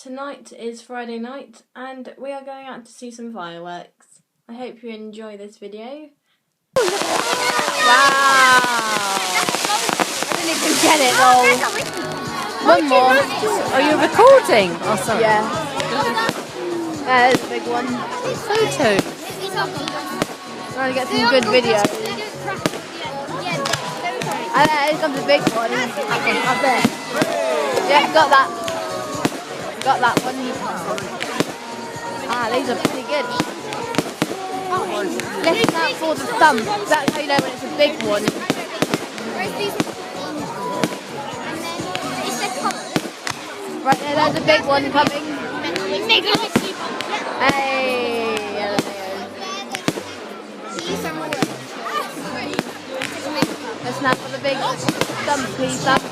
tonight is Friday night and we are going out to see some fireworks. I hope you enjoy this video. Wow! I didn't even get it though. One more. Are you recording? Oh, sorry. Yeah. There's a big one. Photo. Trying to get some good videos. And here comes a big one. Up there. Yeah, got that. Got that one. Ah, these are pretty good. Listen out for the thumb. That's how you know when it's a big one. Right there, there's a big one coming. Hey! Listen out for the big thumb, please. That's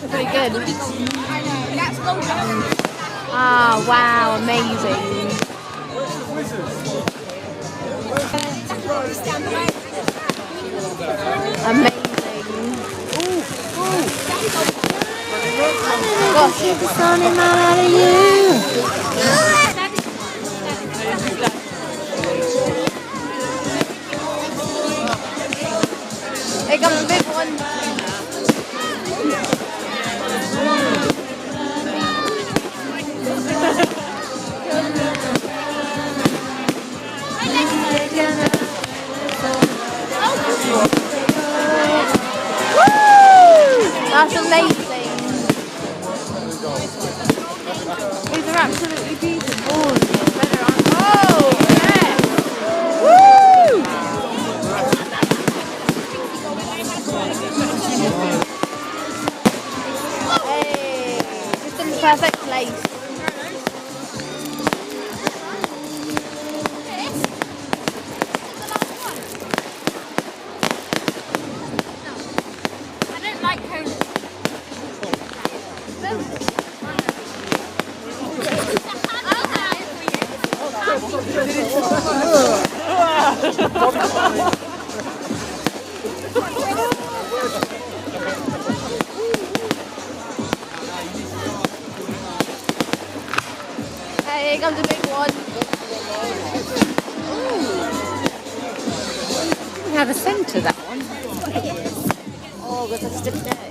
pretty good. Ah, wow, amazing. Amazing. Gosh, the sun in out of you. Here comes a big one. That's amazing. These are absolutely beautiful. Oh, yeah. Woo! Hey, just in the perfect place. Hey, here comes a big one. We have a centre, that one. Oh, got a stiff neck.